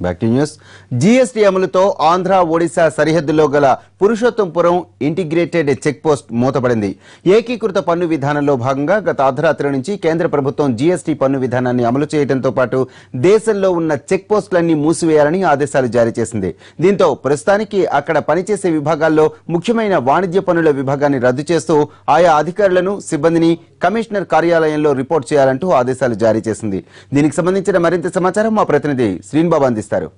Back to news. GST అమలుతో ఆంధ్ర ఒడిశా సరిహద్దులో గల పురుషోత్తంపురం ఇంటిగ్రేటెడ్ చెక్ పోస్ట్ మూతపడింది. ఏకీకృత పన్ను విధానంలో భాగంగా గత అర్ధరాత్రి నుంచి కేంద్ర ప్రభుత్వం జీఎస్టీ పన్ను విధానాన్ని అమలు చేయడంతో పాటు దేశంలో ఉన్న చెక్ పోస్టులన్నీ మూసివేయాలని ఆదేశాలు జారీ చేసింది. దీంతో ప్రస్తుతానికి అక్కడ పనిచేసే విభాగాల్లో ముఖ్యమైన వాణిజ్య పన్నుల విభాగాన్ని రద్దు చేస్తూ ఆయా అధికారులను సిబ్బందిని కమిషనర్ కార్యాలయంలో రిపోర్ట్ చేయాలంటూ ఆదేశాలు జారీ చేసింది. దీనికి సంబంధించిన మరింత సమాచారం మా ప్రతినిధి శ్రీనిబాబు అందిస్తారు.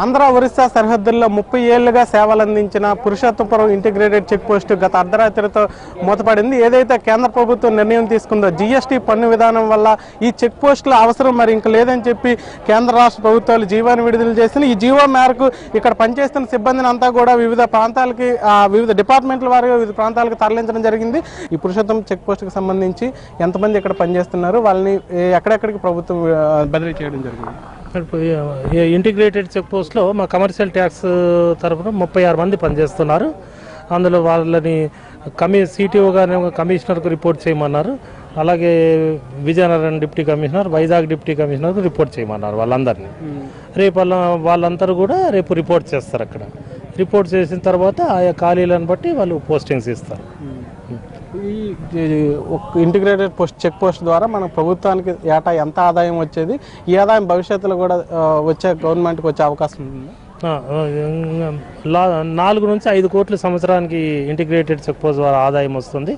ఆంధ్ర ఒరిస్సా సరిహద్దుల్లో 30 ఏళ్లుగా సేవలందించిన పురుషోత్తంపురం ఇంటిగ్రేటెడ్ చెక్ పోస్ట్ గత అర్ధరాత్రితో మూతపడింది. ఏదైతే కేంద్ర ప్రభుత్వం నిర్ణయం తీసుకుందో జీఎస్టీ పన్ను విధానం వల్ల ఈ చెక్ పోస్టుల అవసరం మరి ఇంకా లేదని చెప్పి కేంద్ర రాష్ట్ర ప్రభుత్వాలు జీవోని విడుదల చేసిన ఈ జీవో మేరకు ఇక్కడ పనిచేస్తున్న సిబ్బందిని అంతా కూడా వివిధ ప్రాంతాలకి వివిధ డిపార్ట్మెంట్ల వారిగా వివిధ ప్రాంతాలకు తరలించడం జరిగింది. ఈ పురుషోత్తం చెక్ పోస్ట్కి సంబంధించి ఎంతమంది ఇక్కడ పనిచేస్తున్నారు, వాళ్ళని ఎక్కడెక్కడికి ప్రభుత్వం బదిలీ చేయడం జరిగింది? ఇంటిగ్రేటెడ్ చెక్ పోస్ట్లో మా కమర్షియల్ ట్యాక్స్ తరఫున 36 మంది పనిచేస్తున్నారు. అందులో వాళ్ళని సిటీఓ గారిని కమిషనర్కు రిపోర్ట్ చేయమన్నారు. అలాగే Vizianagaram deputy commissioner, Vizag deputy కమిషనర్కు రిపోర్ట్ చేయమన్నారు. వాళ్ళందరినీ రేపు వాళ్ళందరూ కూడా రేపు రిపోర్ట్ చేస్తారు. అక్కడ రిపోర్ట్ చేసిన తర్వాత ఆయా ఖాళీలను బట్టి వాళ్ళు పోస్టింగ్స్ ఇస్తారు. ఈ ఇంటిగ్రేటెడ్ చెక్ పోస్ట్ ద్వారా మన ప్రభుత్వానికి ఏటా ఎంత ఆదాయం వచ్చేది, ఈ ఆదాయం భవిష్యత్తులో కూడా గవర్నమెంట్కి వచ్చే అవకాశం ఉంది? 4 నుంచి 5 కోట్ల సంవత్సరానికి ఇంటిగ్రేటెడ్ చెక్ పోస్ట్ ద్వారా ఆదాయం వస్తుంది.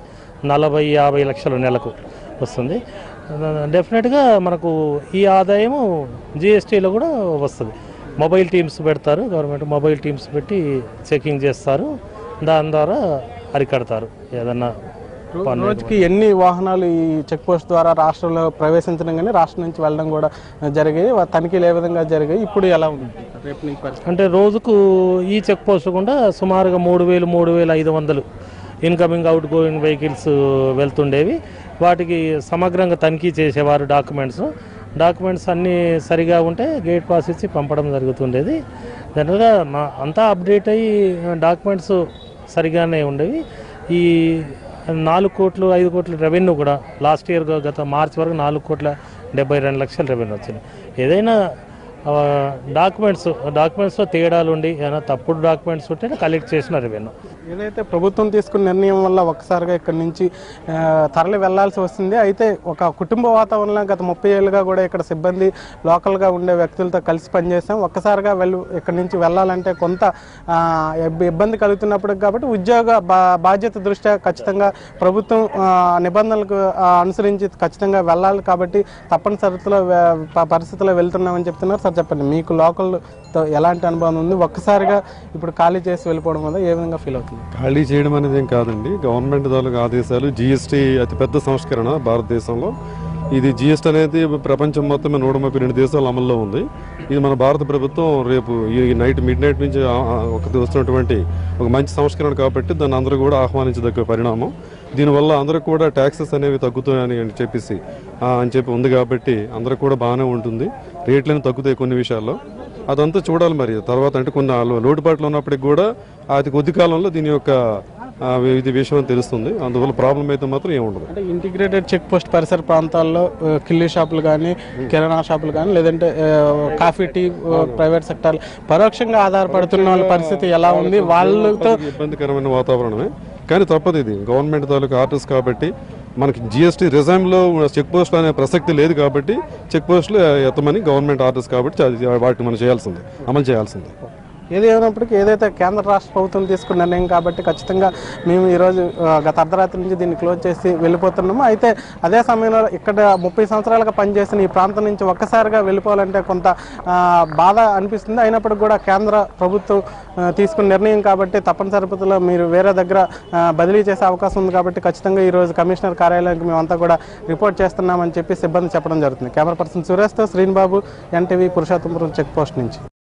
40-50 లక్షల నెలకు వస్తుంది. డెఫినెట్గా మనకు ఈ ఆదాయము జీఎస్టీలో కూడా వస్తుంది. మొబైల్ టీమ్స్ పెడతారు, గవర్నమెంట్ మొబైల్ టీమ్స్ పెట్టి చెకింగ్ చేస్తారు. దాని ద్వారా అరికడతారు. ఏదన్నా రోజుకి ఎన్ని వాహనాలు ఈ చెక్ పోస్ట్ ద్వారా రాష్ట్రంలో ప్రవేశించడం కానీ రాష్ట్రం నుంచి వెళ్ళడం కూడా జరిగాయి, తనిఖీలు ఏ విధంగా జరిగాయి, ఇప్పుడు ఎలా ఉంది రేపు? అంటే రోజుకు ఈ చెక్ పోస్ట్ కూడా సుమారుగా 3,000-3,500 ఇన్కమింగ్ అవుట్ గోయింగ్ వెహికల్స్ వెళ్తుండేవి. వాటికి సమగ్రంగా తనిఖీ చేసేవారు. డాక్యుమెంట్స్ అన్నీ సరిగా ఉంటే గేట్ పాస్ ఇచ్చి పంపడం జరుగుతుండేది. జనరల్గా అంతా అప్డేట్ అయ్యి డాక్యుమెంట్స్ సరిగానే ఉండేవి. ఈ 4 కోట్లు 5 కోట్ల రెవెన్యూ కూడా లాస్ట్ ఇయర్ గత మార్చి వరకు 4,72 లక్షల రెవెన్యూ వచ్చింది. ఏదైనా డాక్యుమెంట్స్లో తేడాలు ఉండి ఏదైనా తప్పుడు డాక్యుమెంట్స్ ఉంటే కలెక్ట్ చేసిన రెవెన్యూ. ఏదైతే ప్రభుత్వం తీసుకున్న నిర్ణయం వల్ల ఒక్కసారిగా ఇక్కడి నుంచి తరలి వెళ్లాల్సి వస్తుంది. అయితే ఒక కుటుంబ వాతావరణంలో గత 30 ఏళ్ళుగా కూడా ఇక్కడ సిబ్బంది లోకల్గా ఉండే వ్యక్తులతో కలిసి పనిచేస్తాం. ఒక్కసారిగా ఇక్కడి నుంచి వెళ్ళాలంటే కొంత ఇబ్బంది కలుగుతున్నప్పటికి కాబట్టి ఉద్యోగ బాధ్యత దృష్ట్యా ఖచ్చితంగా ప్రభుత్వం నిబంధనలకు అనుసరించి ఖచ్చితంగా వెళ్ళాలి. కాబట్టి తప్పనిసరిలో పరిస్థితుల్లో వెళ్తున్నామని చెప్తున్నారు. సార్ చెప్పండి, మీకు లోకల్తో ఎలాంటి అనుభవం ఉంది? ఒక్కసారిగా ఇప్పుడు ఖాళీ చేసి వెళ్ళిపోవడం వల్ల ఏ విధంగా ఫీల్ అవుతుంది? ఖాళీ చేయడం అనేది ఏం కాదండి. గవర్నమెంట్ తాలూకు ఆదేశాలు. జీఎస్టీ అతిపెద్ద సంస్కరణ భారతదేశంలో. ఇది జీఎస్టీ అనేది ప్రపంచం మొత్తం 132 దేశాలు అమల్లో ఉంది. ఇది మన భారత ప్రభుత్వం రేపు ఈ మిడ్ నైట్ నుంచి వస్తున్నటువంటి ఒక మంచి సంస్కరణ కాబట్టి దాన్ని అందరూ కూడా ఆహ్వానించదగ్గ పరిణామం. దీనివల్ల అందరూ కూడా ట్యాక్సెస్ అనేవి తగ్గుతాయని చెప్పి ఉంది కాబట్టి అందరూ కూడా బాగానే ఉంటుంది. రేట్లను తగ్గుతాయి కొన్ని విషయాల్లో. అదంతా చూడాలి మరి తర్వాత. అంటే కొన్ని లోటుపాట్లు ఉన్నప్పటికి కూడా అతి కొద్ది కాలంలో దీని యొక్క ఇది విషయం తెలుస్తుంది. అందువల్ల ప్రాబ్లం అయితే మాత్రం ఏముండదు. అంటే ఇంటిగ్రేటెడ్ చెక్ పోస్ట్ పరిసర ప్రాంతాల్లో కిల్లీ షాపులు కానీ, కిరాణా షాపులు కానీ, లేదంటే కాఫీ టీ ప్రైవేట్ సెక్టర్ పరోక్షంగా ఆధారపడుతున్న వాళ్ళ పరిస్థితి ఎలా ఉంది? వాళ్ళతో ఇబ్బందికరమైన వాతావరణమే, కానీ తప్పదు. ఇది గవర్నమెంట్ తాలూకు ఆర్డర్స్ కాబట్టి మనకి జీఎస్టీ రిజైమ్లో చెక్ పోస్టులు అనే ప్రసక్తి లేదు కాబట్టి చెక్ పోస్టులు ఎత్తమని గవర్నమెంట్ ఆర్డర్స్ కాబట్టి వాటిని మనం అమలు చేయాల్సిందే. ఏది ఏమైనప్పటికీ ఏదైతే కేంద్ర రాష్ట్ర ప్రభుత్వం తీసుకున్న నిర్ణయం కాబట్టి ఖచ్చితంగా మేము ఈరోజు గత అర్ధరాత్రి నుంచి దీన్ని క్లోజ్ చేసి వెళ్ళిపోతున్నాము. అయితే అదే సమయంలో ఇక్కడ 30 సంవత్సరాలుగా పనిచేసిన ఈ ప్రాంతం నుంచి ఒక్కసారిగా వెళ్ళిపోవాలంటే కొంత బాధ అనిపిస్తుంది. అయినప్పటికీ కూడా కేంద్ర ప్రభుత్వం తీసుకున్న నిర్ణయం కాబట్టి తప్పనిసరిలో మీరు వేరే దగ్గర బదిలీ చేసే అవకాశం ఉంది కాబట్టి ఖచ్చితంగా ఈరోజు కమిషనర్ కార్యాలయానికి మేమంతా కూడా రిపోర్ట్ చేస్తున్నామని చెప్పి సిబ్బంది చెప్పడం జరుగుతుంది. కెమెరా పర్సన్ సురేష్తో శ్రీనిబాబు, ఎన్టీవీ, పురుషోత్తంపురం చెక్ పోస్ట్ నుంచి.